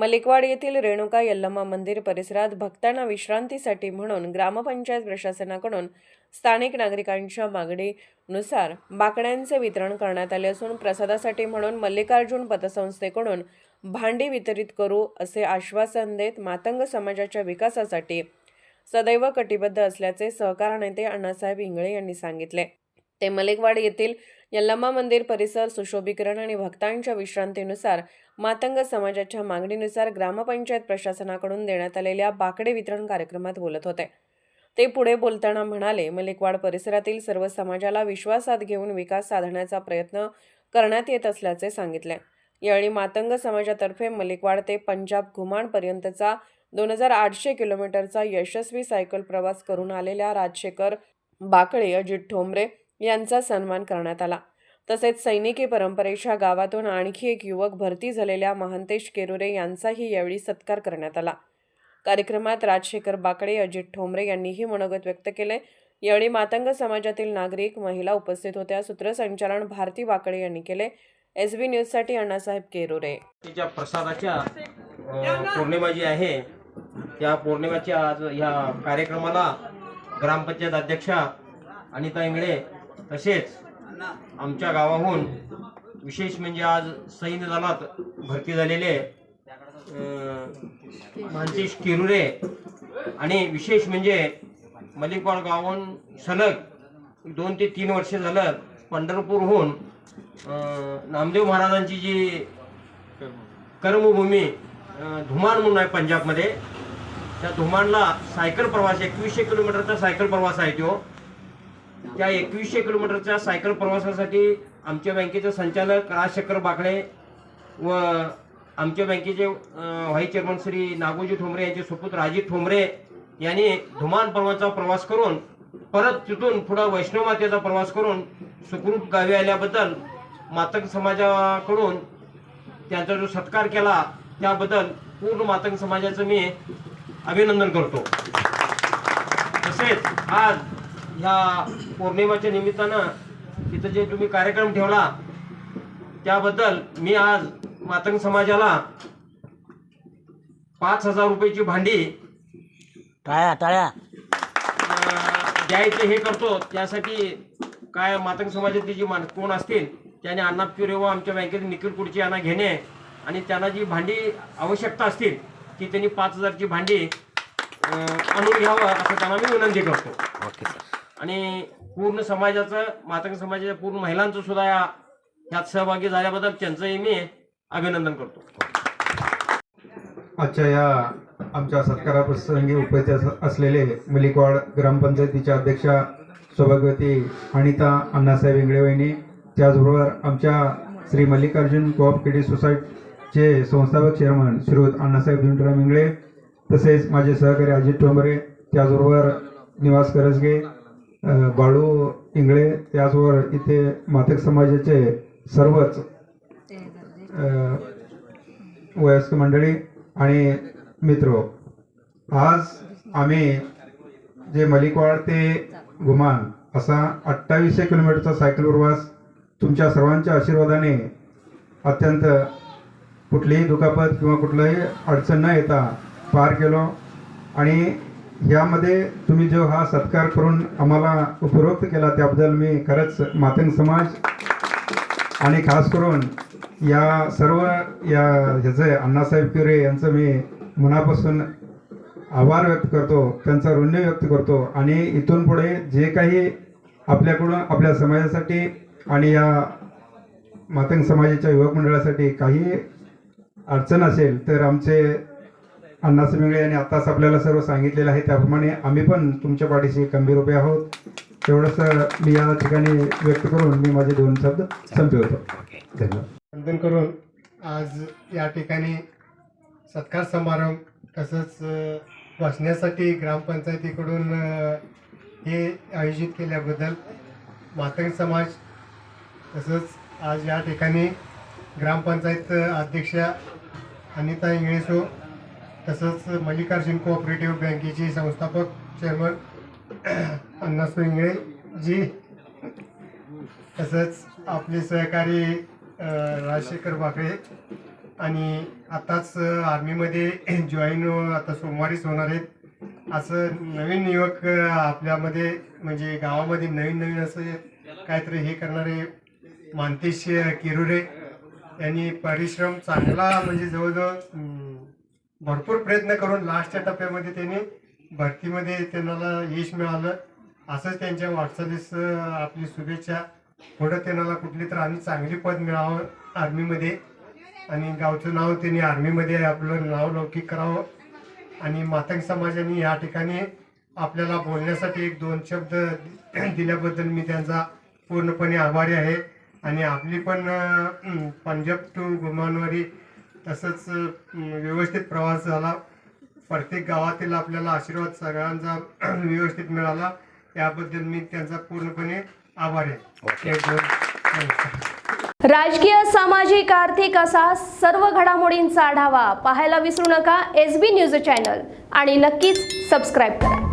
मलिकवाड येथील रेणुका यल्लम्मा मंदिर परिसरात भक्तांना विश्रांतीसाठी म्हणून ग्रामपंचायत प्रशासनाकडून स्थानिक नागरिकांच्या मागणीनुसार बाकड्यांचे वितरण करण्यात आले असून प्रसादासाठी म्हणून मल्लिकार्जुन पतसंस्थेकडून भांडी वितरित करू असे आश्वासन देत मातंग समाजाच्या विकासासाठी सदैव कटिबद्ध असल्याचे सहकार नेते अण्णासाहेब इंगळे यांनी सांगितले। ते मलिकवाड येथील यल्लम्मा मंदिर परिसर सुशोभीकरण आणि भक्तांच्या विश्रांतीनुसार मातंग समाजाच्या मागणीनुसार ग्रामपंचायत प्रशासनाकडून देण्यात आलेल्या बाकडे वितरण कार्यक्रमात बोलत होते। ते पुढे बोलताना म्हणाले, मलिकवाड परिसरातील सर्व समाजाला विश्वासात घेऊन विकास साधण्याचा प्रयत्न करण्यात येत असल्याचे सांगितले। यावेळी मातंग समाजातर्फे मलिकवाड ते पंजाब घुमान पर्यंतचा 2800 किलोमीटरचा यशस्वी सायकल प्रवास करून आलेल्या राजशेखर बाकळे, अजित ठोंबरे यांचा सन्मान करण्यात आला। तसेच सैनिकी परंपरेच्या गावातून आणखी एक युवक भरती झालेल्या महंतेश केरुरे यांचाही यावेळी सत्कार करण्यात आला। कार्यक्रमात राजशेखर बाकळे, अजित ठोंबरे यांनीही मनोगत व्यक्त केले। यावेळी मातंग समाजातील नागरिक, महिला उपस्थित होत्या। सूत्रसंचालन भारती बाकळे यांनी केले। SB न्यूजसाठी अण्णासाहेब केरुरे। तिच्या प्रसादाच्या पौर्णिमा जी आहे त्या पौर्णिमेच्या आज या कार्यक्रमाला ग्रामपंचायत अध्यक्षा अनिता इंगळे तसेच आमच्या गावाहून विशेष म्हणजे आज सैन्य दलात भरती झालेले महंतेश केरुरे आणि विशेष म्हणजे मलिकवाड गावाहून सलग 2 ते 3 वर्षे झालं पंढरपूरहून नामदेव महाराजांची जी कर्मभूमी धुमान म्हणून आहे पंजाबमध्ये, त्या धुमानला सायकल प्रवास 2100 किलोमीटरचा सायकल प्रवास आहे तो। त्या 2100 किलोमीटरच्या सायकल प्रवासासाठी आमच्या बँकेचे संचालक राजशेखर बाकळे व आमच्या बँकेचे व्हाईस चेअरमन श्री नागोजी ठोंबरे यांचे सुपुत्र अजित ठोंबरे यांनी धुमान पर्वताचा प्रवास करून परत तिथून पुढे वैष्णव मातेचा प्रवास करून सुखरूप गावी आल्याबद्दल मातंग समाजाकडून त्यांचा जो सत्कार केला त्याबद्दल पूर्ण मातंग समाजाचं मी अभिनंदन करतो। तसेच आज ह्या पौर्णिमेच्या निमित्तानं तिथं जे तुम्ही कार्यक्रम ठेवला त्याबद्दल मी आज मातंग समाजाला 5000 रुपयाची भांडी टाळ्या द्यायचे हे करतो। त्यासाठी काय मातंग समाजातील जी कोण असतील त्याने अण्णा प्युरे व आमच्या बँकेत निखिल कुडची यांना घेणे आणि त्यांना जी भांडी आवश्यकता असतील ती त्यांनी 5000 ची भांडी आणून घ्यावं असं त्यांना मी विनंती करतो। आणि पूर्ण समाजाचं मातंग समाजाच्या पूर्ण महिलांचं सुद्धा यात सहभागी झाल्याबद्दल त्यांचंही मी अभिनंदन करतो। आजच्या या आमच्या सत्काराप्रसंगी उपस्थित असलेले मलिकवाड ग्रामपंचायतीच्या अध्यक्षा सौभाग्यवती अनिता अण्णासाहेब इंगळे वहिनी, त्याचबरोबर आमच्या श्री मल्लिकार्जुन कोऑपरेटिव्ह सोसायटीचे संस्थापक चेअरमन श्रीयुत अण्णासाहेब भीमराव इंगळे, तसेच माझे सहकारी अजित ठोंबरे, त्याचबरोबर निवास करसगे, बाळू इंगळे, त्याचबरोबर इथे मातंग समाजाचे सर्वच वयस्क मंडळी आणि मित्र, आज आम्ही जे मलिकवाड ते घुमान असा 2800 किलोमीटरचा सायकल प्रवास तुमच्या सर्वांच्या आशीर्वादाने अत्यंत कुठलीही दुखापत किंवा कुठलाही अडचण न येता पार केलो। आणि यामध्ये तुम्ही जो हा सत्कार करून आम्हाला उपरोक्त केला त्याबद्दल मी खरंच मातंग समाज आणि खास करून या सर्व ह्याचे अण्णासाहेब केरुरे यांचं मी मनापासून आभार व्यक्त करतो, त्यांचा ऋण व्यक्त करतो। आणि इथून पुढे जे काही आपल्याकडून आपल्या समाजासाठी आणि या मातंग समाजाच्या युवक मंडळासाठी काही अडचण असेल तर आमचे अण्णासाहेब इंगळे यांनी आत्ताच आपल्याला सर्व सांगितलेलं आहे त्याप्रमाणे आम्ही पण तुमच्या पाठीशी खंबीर उभे आहोत। तेवढंच मी या ठिकाणी व्यक्त करून मी माझे 2 शब्द संपवतो। धन्यवाद। वंदन करून आज या ठिकाणी सत्कार समारंभ तसंच वाचण्यासाठी ग्रामपंचायतीकडून हे आयोजित केल्याबद्दल मातंग समाज तसंच आज या ठिकाणी ग्रामपंचायत अध्यक्षा अनिता इंगळे सो तसंच मल्लिकार्जुन कोऑपरेटिव्ह बँकेचे संस्थापक चेअरमन अण्णासाहेब इंगळे जी, तसंच आपले सहकारी राजशेखर बाकळे आणि आताच आर्मीमध्ये जॉईन आता सोमवारीच होणार आहेत. असं नवीन युवक आपल्यामध्ये म्हणजे गावामध्ये नवीन असं काहीतरी हे करणारे मानतेश किरुरे यांनी परिश्रम चांगला म्हणजे जवळजवळ भरपूर प्रयत्न करून लास्टच्या टप्प्यामध्ये त्यांनी भरतीमध्ये त्यांना यश मिळालं. असंच त्यांच्या वाटचालीस आपली शुभेच्छा. पुढं त्यांना कुठली तर आणि चांगली पद मिळावं आर्मीमध्ये आणि गावचं नाव त्यांनी आर्मीमध्ये आपलं नाव लौकिक करावं. आणि मातंग समाजाने या ठिकाणी आपल्याला बोलण्यासाठी 1-2 शब्द दिल्याबद्दल मी त्यांचा पूर्णपणे आभारी आहे. आणि आपली पण पंजाब टू गुमानवारी तसंच व्यवस्थित प्रवास झाला. प्रत्येक गावातील आपल्याला आशीर्वाद सगळ्यांचा व्यवस्थित मिळाला, याबद्दल मी त्यांचा पूर्णपणे आभारी आहे. राजकीय, सामाजिक, आर्थिक असा सर्व घडामोडींचा आढावा पाहायला विसरू नका SB न्यूज चॅनल आणि नक्कीच सबस्क्राईब करा.